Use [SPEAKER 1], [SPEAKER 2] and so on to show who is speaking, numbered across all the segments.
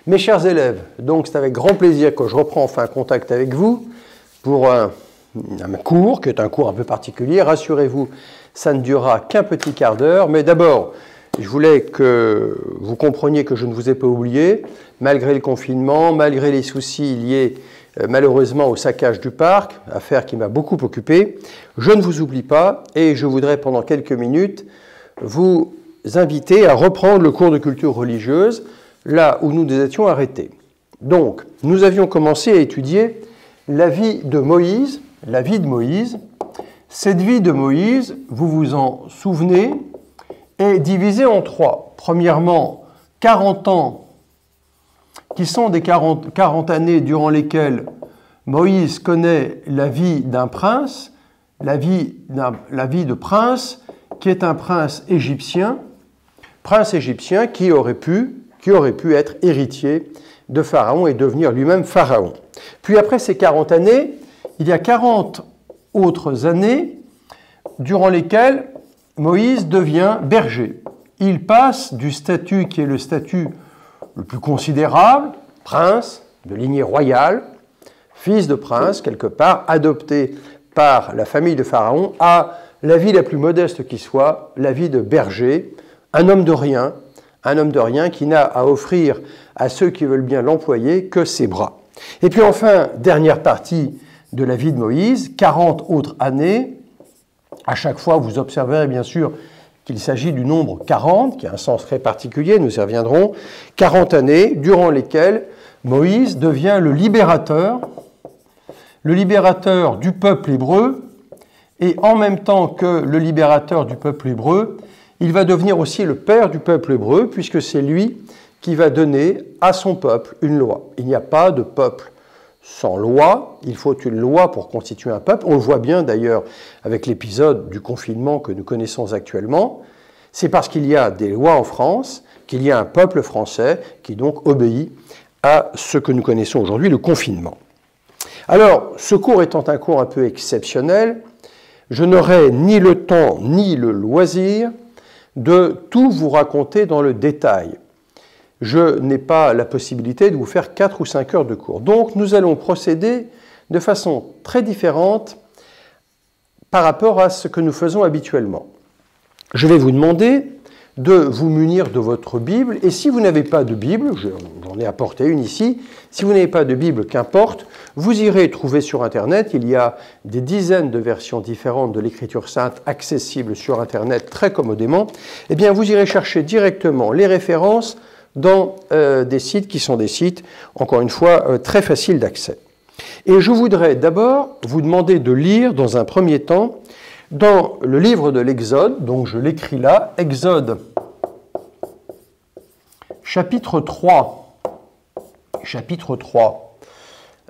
[SPEAKER 1] Mes chers élèves, donc c'est avec grand plaisir que je reprends enfin contact avec vous pour un cours, qui est un cours un peu particulier. Rassurez-vous, ça ne durera qu'un petit quart d'heure, mais d'abord, je voulais que vous compreniez que je ne vous ai pas oublié, malgré le confinement, malgré les soucis liés malheureusement au saccage du parc, affaire qui m'a beaucoup occupé. Je ne vous oublie pas et je voudrais pendant quelques minutes vous inviter à reprendre le cours de culture religieuse là où nous étions arrêtés. Donc, nous avions commencé à étudier la vie de Moïse. Cette vie de Moïse, vous vous en souvenez, est divisée en trois. Premièrement, 40 ans, qui sont des 40 années durant lesquelles Moïse connaît la vie d'un prince, la vie de prince, qui est un prince égyptien qui aurait pu être héritier de Pharaon et devenir lui-même Pharaon. Puis après ces 40 années, il y a 40 autres années durant lesquelles Moïse devient berger. Il passe du statut qui est le statut le plus considérable, prince de lignée royale, fils de prince quelque part, adopté par la famille de Pharaon, à la vie la plus modeste qui soit, la vie de berger, un homme de rien qui n'a à offrir à ceux qui veulent bien l'employer que ses bras. Et puis enfin, dernière partie de la vie de Moïse, 40 autres années. À chaque fois, vous observerez bien sûr qu'il s'agit du nombre 40, qui a un sens très particulier, nous y reviendrons. 40 années durant lesquelles Moïse devient le libérateur du peuple hébreu, et en même temps que le libérateur du peuple hébreu, il va devenir aussi le père du peuple hébreu, puisque c'est lui qui va donner à son peuple une loi. Il n'y a pas de peuple sans loi, il faut une loi pour constituer un peuple. On le voit bien d'ailleurs avec l'épisode du confinement que nous connaissons actuellement. C'est parce qu'il y a des lois en France qu'il y a un peuple français qui donc obéit à ce que nous connaissons aujourd'hui, le confinement. Alors, ce cours étant un cours un peu exceptionnel, je n'aurai ni le temps ni le loisir de tout vous raconter dans le détail. Je n'ai pas la possibilité de vous faire 4 ou 5 heures de cours. Donc, nous allons procéder de façon très différente par rapport à ce que nous faisons habituellement. Je vais vous demander de vous munir de votre Bible, et si vous n'avez pas de Bible, j'en ai apporté une ici, si vous n'avez pas de Bible, qu'importe, vous irez trouver sur Internet, il y a des dizaines de versions différentes de l'Écriture sainte accessibles sur Internet très commodément, eh bien vous irez chercher directement les références dans des sites qui sont des sites, encore une fois, très faciles d'accès. Et je voudrais d'abord vous demander de lire dans un premier temps dans le livre de l'Exode, donc je l'écris là, Exode, chapitre 3,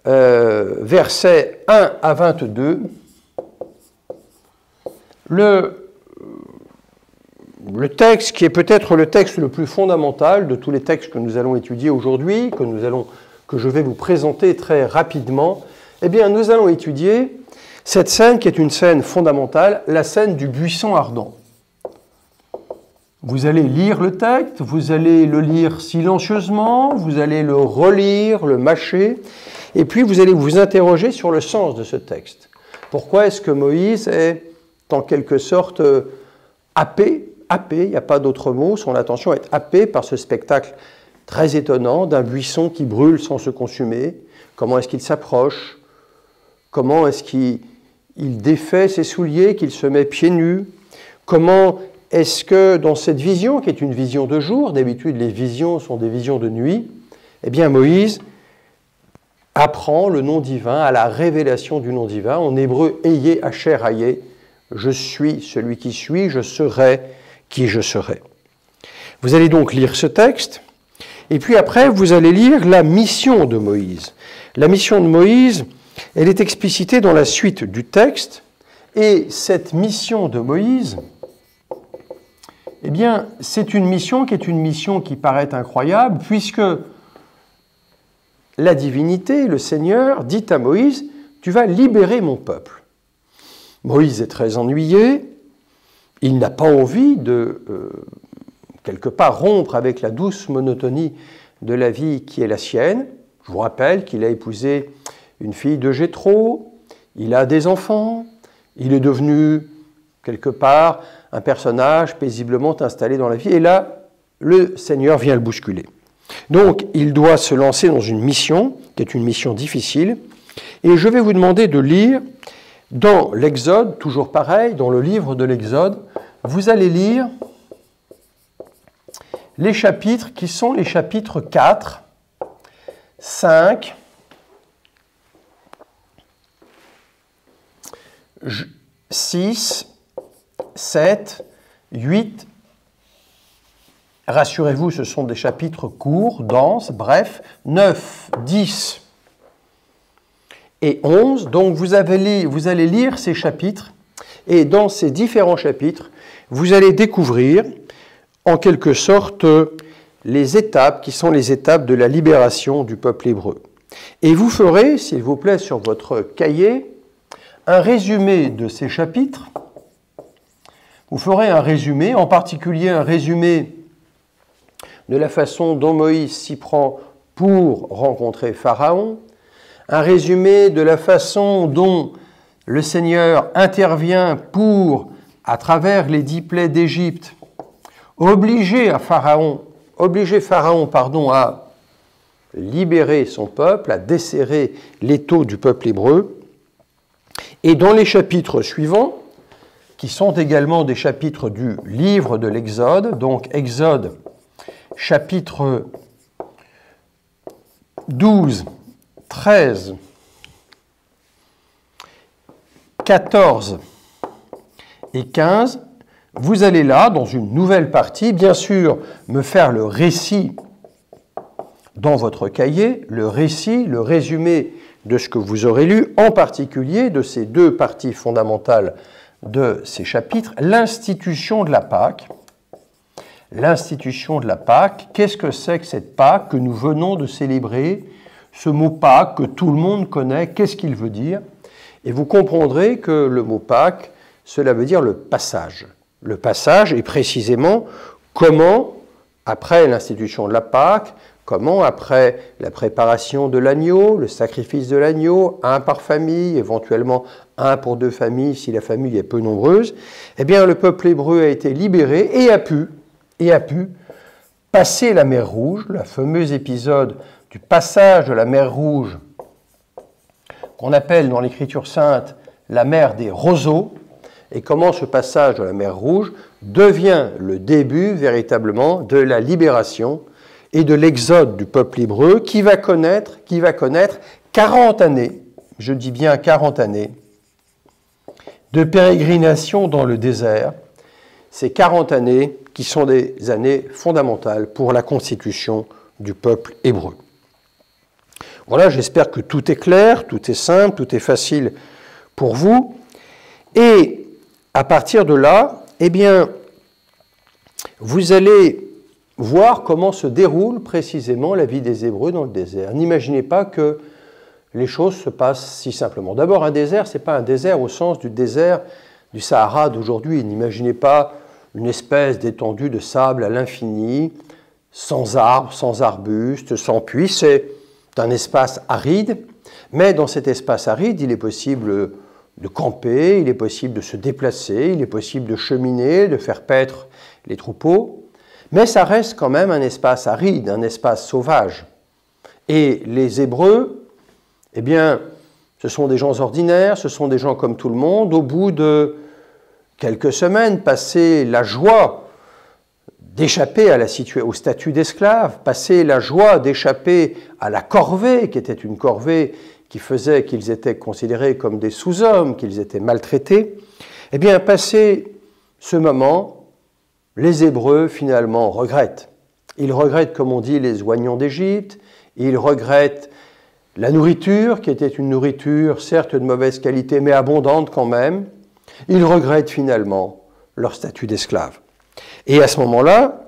[SPEAKER 1] versets 1 à 22, le texte qui est peut-être le texte le plus fondamental de tous les textes que nous allons étudier aujourd'hui, que je vais vous présenter très rapidement, eh bien nous allons étudier cette scène qui est une scène fondamentale, la scène du buisson ardent. Vous allez lire le texte, vous allez le lire silencieusement, vous allez le relire, le mâcher, et puis vous allez vous interroger sur le sens de ce texte. Pourquoi est-ce que Moïse est en quelque sorte happé, il n'y a pas d'autre mot, son attention est happée par ce spectacle très étonnant d'un buisson qui brûle sans se consumer. Comment est-ce qu'il s'approche? Comment est-ce qu'il défait ses souliers, qu'il se met pieds nus? Comment est-ce que dans cette vision, qui est une vision de jour, d'habitude les visions sont des visions de nuit, eh bien Moïse apprend le nom divin, à la révélation du nom divin, en hébreu « Eyé Asher Hayé », je suis celui qui suis, je serai qui je serai. Vous allez donc lire ce texte, et puis après vous allez lire la mission de Moïse. La mission de Moïse, elle est explicitée dans la suite du texte, et cette mission de Moïse, eh bien, c'est une mission qui paraît incroyable, puisque la divinité, le Seigneur, dit à Moïse, « Tu vas libérer mon peuple ». Moïse est très ennuyé, il n'a pas envie de, quelque part, rompre avec la douce monotonie de la vie qui est la sienne. Je vous rappelle qu'il a épousé une fille de Jéthro, il a des enfants, il est devenu quelque part un personnage paisiblement installé dans la vie, et là, le Seigneur vient le bousculer. Donc, il doit se lancer dans une mission, qui est une mission difficile, et je vais vous demander de lire dans l'Exode, toujours pareil, dans le livre de l'Exode, vous allez lire les chapitres qui sont les chapitres 4, 5, 6, 7, 8. Rassurez-vous, ce sont des chapitres courts, denses, brefs. 9, 10 et 11. Donc vous allez lire ces chapitres et dans ces différents chapitres, vous allez découvrir en quelque sorte les étapes qui sont les étapes de la libération du peuple hébreu. Et vous ferez, s'il vous plaît, sur votre cahier, un résumé de ces chapitres. Vous ferez un résumé, en particulier un résumé de la façon dont Moïse s'y prend pour rencontrer Pharaon, un résumé de la façon dont le Seigneur intervient pour, à travers les 10 plaies d'Égypte, obliger Pharaon à libérer son peuple, à desserrer l'étau du peuple hébreu. Et dans les chapitres suivants, qui sont également des chapitres du livre de l'Exode, donc Exode chapitre 12, 13, 14 et 15, vous allez là, dans une nouvelle partie, bien sûr, me faire le récit dans votre cahier, le récit, le résumé de ce que vous aurez lu, en particulier de ces deux parties fondamentales de ces chapitres, l'institution de la Pâque. L'institution de la Pâque, qu'est-ce que c'est que cette Pâque que nous venons de célébrer? Ce mot Pâque que tout le monde connaît, qu'est-ce qu'il veut dire? Et vous comprendrez que le mot Pâque, cela veut dire le passage. Le passage est précisément comment, après l'institution de la Pâque, comment, après la préparation de l'agneau, le sacrifice de l'agneau, un par famille, éventuellement un pour 2 familles si la famille est peu nombreuse, eh bien le peuple hébreu a été libéré et a pu passer la mer Rouge, le fameux épisode du passage de la mer Rouge, qu'on appelle dans l'Écriture sainte la mer des roseaux, et comment ce passage de la mer Rouge devient le début véritablement de la libération et de l'exode du peuple hébreu qui va connaître 40 années, je dis bien 40 années, de pérégrination dans le désert. Ces 40 années qui sont des années fondamentales pour la constitution du peuple hébreu. Voilà, j'espère que tout est clair, tout est simple, tout est facile pour vous. Et à partir de là, eh bien, vous allez voir comment se déroule précisément la vie des Hébreux dans le désert. N'imaginez pas que les choses se passent si simplement. D'abord, un désert, ce n'est pas un désert au sens du désert du Sahara d'aujourd'hui. N'imaginez pas une espèce d'étendue de sable à l'infini, sans arbres, sans arbustes, sans puits. C'est un espace aride, mais dans cet espace aride, il est possible de camper, il est possible de se déplacer, il est possible de cheminer, de faire paître les troupeaux, mais ça reste quand même un espace aride, un espace sauvage. Et les Hébreux, eh bien, ce sont des gens ordinaires, ce sont des gens comme tout le monde. Au bout de quelques semaines, passé la joie d'échapper au statut d'esclave, passer la joie d'échapper à la corvée, qui était une corvée qui faisait qu'ils étaient considérés comme des sous-hommes, qu'ils étaient maltraités, eh bien, passé ce moment, les Hébreux, finalement, regrettent. Ils regrettent, comme on dit, les oignons d'Égypte, ils regrettent la nourriture, qui était une nourriture, certes de mauvaise qualité, mais abondante quand même. Ils regrettent finalement leur statut d'esclave. Et à ce moment-là,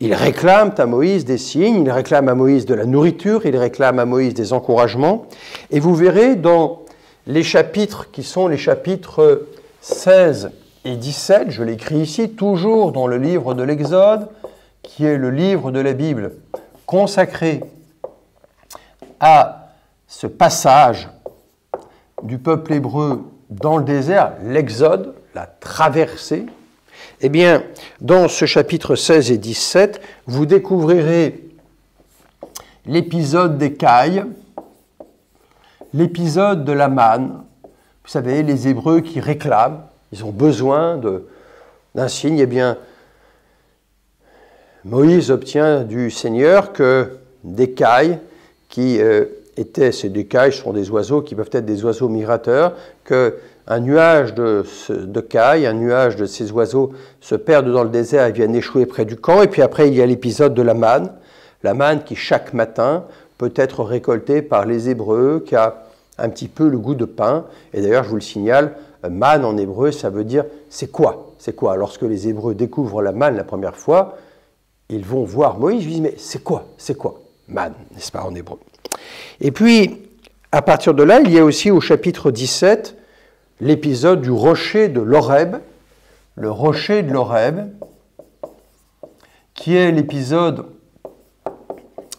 [SPEAKER 1] ils réclament à Moïse des signes, ils réclament à Moïse de la nourriture, ils réclament à Moïse des encouragements. Et vous verrez dans les chapitres qui sont les chapitres 16 et 17, je l'écris ici, toujours dans le livre de l'Exode, qui est le livre de la Bible consacré à ce passage du peuple hébreu dans le désert, l'Exode, la traversée, eh bien, dans ce chapitre 16 et 17, vous découvrirez l'épisode des cailles, l'épisode de la manne. Vous savez, les Hébreux qui réclament, ils ont besoin d'un signe. Eh bien, Moïse obtient du Seigneur que des cailles qui ces deux cailles sont des oiseaux qui peuvent être des oiseaux migrateurs, qu'un nuage de cailles, un nuage de ces oiseaux se perdent dans le désert et viennent échouer près du camp. Et puis après, il y a l'épisode de la manne qui chaque matin peut être récoltée par les Hébreux, qui a un petit peu le goût de pain. Et d'ailleurs, je vous le signale, manne en hébreu, ça veut dire c'est quoi? C'est quoi? Lorsque les Hébreux découvrent la manne la première fois, ils vont voir Moïse, ils disent mais c'est quoi? C'est quoi? Manne, n'est-ce pas, en hébreu. Et puis, à partir de là, il y a aussi au chapitre 17 l'épisode du rocher de l'Horeb, le rocher de l'Horeb, qui est l'épisode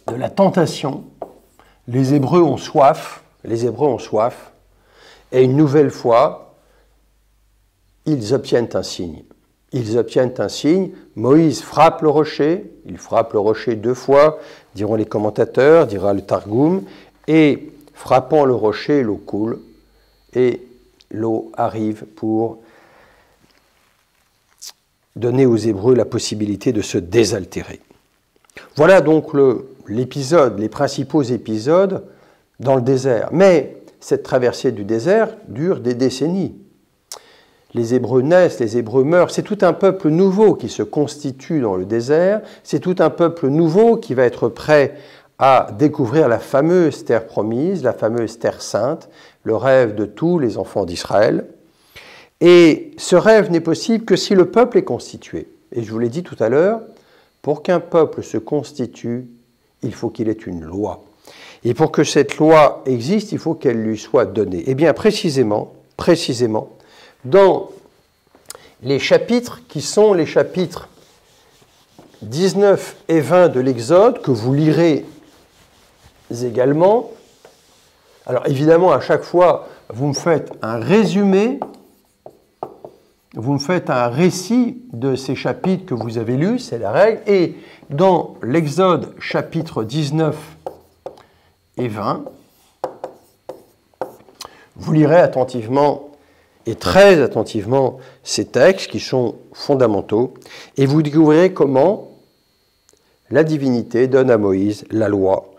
[SPEAKER 1] de la tentation. Les Hébreux ont soif, et une nouvelle fois, ils obtiennent un signe. Moïse frappe le rocher, il frappe le rocher 2 fois, diront les commentateurs, dira le Targum, et frappant le rocher, l'eau coule, et l'eau arrive pour donner aux Hébreux la possibilité de se désaltérer. Voilà donc les principaux épisodes dans le désert. Mais cette traversée du désert dure des décennies. Les Hébreux naissent, les Hébreux meurent. C'est tout un peuple nouveau qui se constitue dans le désert. C'est tout un peuple nouveau qui va être prêt à découvrir la fameuse terre promise, la fameuse terre sainte, le rêve de tous les enfants d'Israël. Et ce rêve n'est possible que si le peuple est constitué. Et je vous l'ai dit tout à l'heure, pour qu'un peuple se constitue, il faut qu'il ait une loi. Et pour que cette loi existe, il faut qu'elle lui soit donnée. Et bien précisément, dans les chapitres qui sont les chapitres 19 et 20 de l'Exode, que vous lirez également. Alors évidemment, à chaque fois, vous me faites un résumé, vous me faites un récit de ces chapitres que vous avez lus, c'est la règle. Et dans l'Exode chapitre 19 et 20, vous lirez attentivement et très attentivement ces textes qui sont fondamentaux, et vous découvrirez comment la divinité donne à Moïse la loi,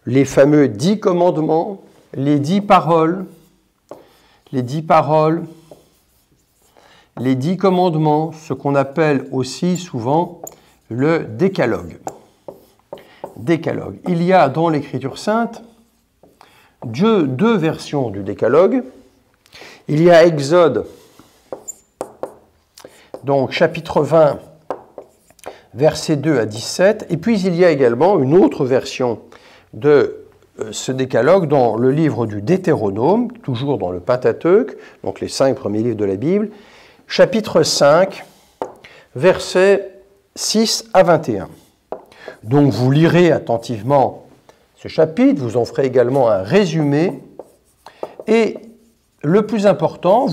[SPEAKER 1] les fameux 10 commandements, les 10 paroles, les 10 commandements, ce qu'on appelle aussi souvent le décalogue. Il y a dans l'Écriture sainte deux versions du décalogue. Il y a Exode, donc chapitre 20, versets 2 à 17, et puis il y a également une autre version de ce décalogue dans le livre du Deutéronome, toujours dans le Pentateuque, donc les 5 premiers livres de la Bible, chapitre 5, versets 6 à 21. Donc vous lirez attentivement ce chapitre, vous en ferez également un résumé, et le plus important,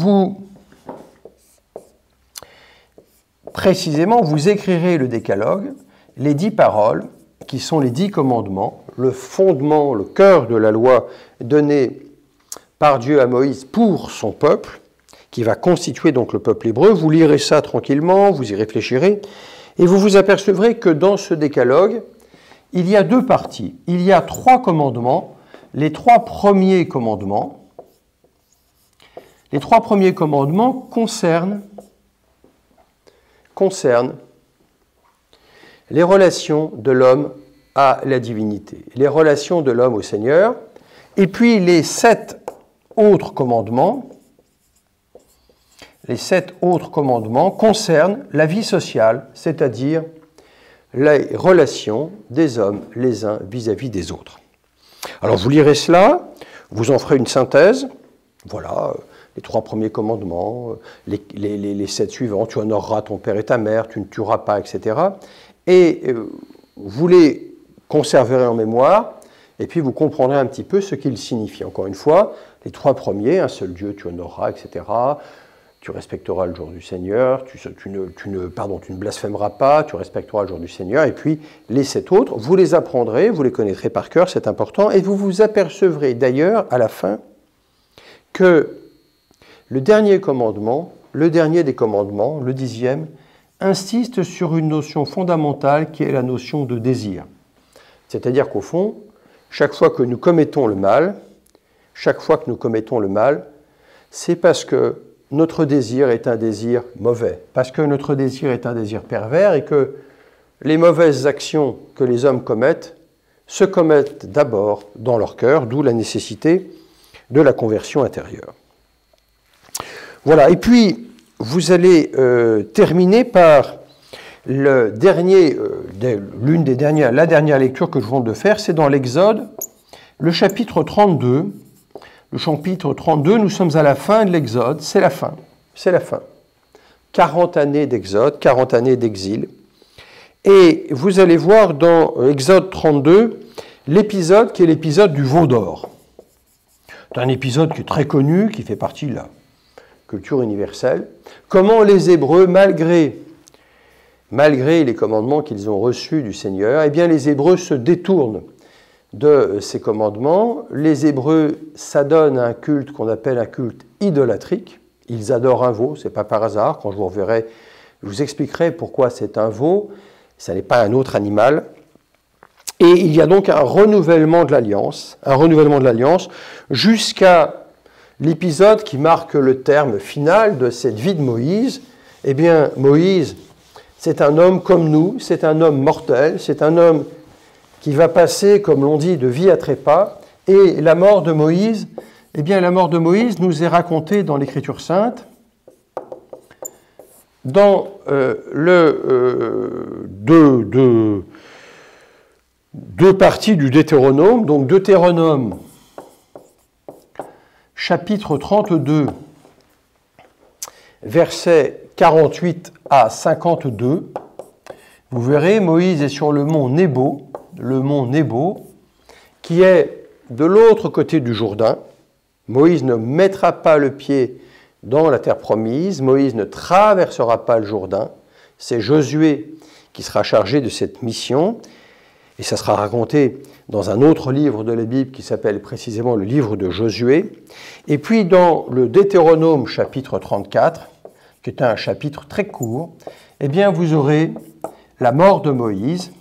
[SPEAKER 1] précisément, vous écrirez le décalogue, les 10 paroles, qui sont les 10 commandements, le fondement, le cœur de la loi donnée par Dieu à Moïse pour son peuple, qui va constituer donc le peuple hébreu. Vous lirez ça tranquillement, vous y réfléchirez, et vous vous apercevrez que dans ce décalogue, il y a 2 parties. Il y a 3 commandements. Les 3 premiers commandements concernent les relations de l'homme à la divinité, les relations de l'homme au Seigneur, et puis les 7 autres commandements concernent la vie sociale, c'est-à-dire les relations des hommes les uns vis-à-vis des autres. Alors vous lirez cela, vous en ferez une synthèse, voilà, les 3 premiers commandements, les 7 suivants, tu honoreras ton père et ta mère, tu ne tueras pas, etc. Et vous les conserverez en mémoire, et puis vous comprendrez un petit peu ce qu'il signifie. Encore une fois, les 3 premiers, un seul Dieu tu honoreras, etc., tu respecteras le jour du Seigneur, tu ne blasphémeras pas, tu respecteras le jour du Seigneur, et puis les 7 autres, vous les apprendrez, vous les connaîtrez par cœur, c'est important, et vous vous apercevrez d'ailleurs, à la fin, que le dernier commandement, le dernier des commandements, le 10e, insiste sur une notion fondamentale qui est la notion de désir. C'est-à-dire qu'au fond, chaque fois que nous commettons le mal, c'est parce que notre désir est un désir mauvais, parce que notre désir est un désir pervers et que les mauvaises actions que les hommes commettent se commettent d'abord dans leur cœur, d'où la nécessité de la conversion intérieure. Voilà, et puis vous allez terminer par la dernière lecture que je viens de faire, c'est dans l'Exode, le chapitre 32. Le chapitre 32, nous sommes à la fin de l'Exode, c'est la fin. 40 années d'Exode, 40 années d'exil. Et vous allez voir dans Exode 32, l'épisode qui est l'épisode du veau d'or. C'est un épisode qui est très connu, qui fait partie de la culture universelle. Comment les Hébreux, malgré les commandements qu'ils ont reçus du Seigneur, eh bien les Hébreux se détournent de ces commandements. Les Hébreux s'adonnent à un culte qu'on appelle un culte idolâtrique. Ils adorent un veau, ce n'est pas par hasard. Quand je vous reverrai, je vous expliquerai pourquoi c'est un veau. Ce n'est pas un autre animal. Et il y a donc un renouvellement de l'alliance jusqu'à l'épisode qui marque le terme final de cette vie de Moïse. Eh bien, Moïse, c'est un homme comme nous, c'est un homme mortel, c'est un homme qui va passer, comme l'on dit, de vie à trépas. Et la mort de Moïse, eh bien, la mort de Moïse nous est racontée dans l'Écriture sainte, dans deux parties du Deutéronome. Donc, Deutéronome, chapitre 32, versets 48 à 52. Vous verrez, Moïse est sur le mont Nebo, qui est de l'autre côté du Jourdain. Moïse ne mettra pas le pied dans la terre promise, Moïse ne traversera pas le Jourdain. C'est Josué qui sera chargé de cette mission, et ça sera raconté dans un autre livre de la Bible qui s'appelle précisément le livre de Josué. Et puis dans le Deutéronome chapitre 34, qui est un chapitre très court, eh bien vous aurez la mort de Moïse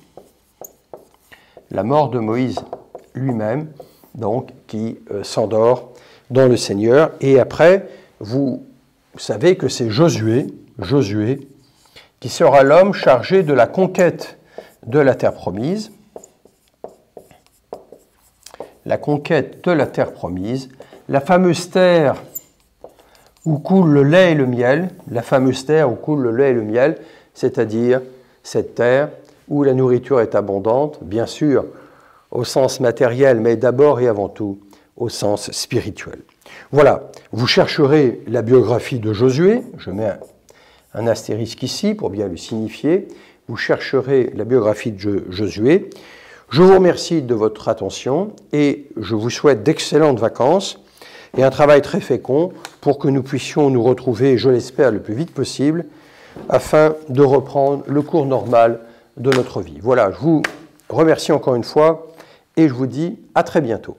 [SPEAKER 1] lui-même, donc, qui s'endort dans le Seigneur. Et après, vous savez que c'est Josué, qui sera l'homme chargé de la conquête de la terre promise. La conquête de la terre promise, la fameuse terre où coule le lait et le miel, c'est-à-dire cette terre où la nourriture est abondante, bien sûr, au sens matériel, mais d'abord et avant tout au sens spirituel. Voilà, vous chercherez la biographie de Josué, je mets un astérisque ici pour bien le signifier, vous chercherez la biographie de Josué. Je vous remercie de votre attention et je vous souhaite d'excellentes vacances et un travail très fécond pour que nous puissions nous retrouver, je l'espère, le plus vite possible, afin de reprendre le cours normal de notre vie. Voilà, je vous remercie encore une fois et je vous dis à très bientôt.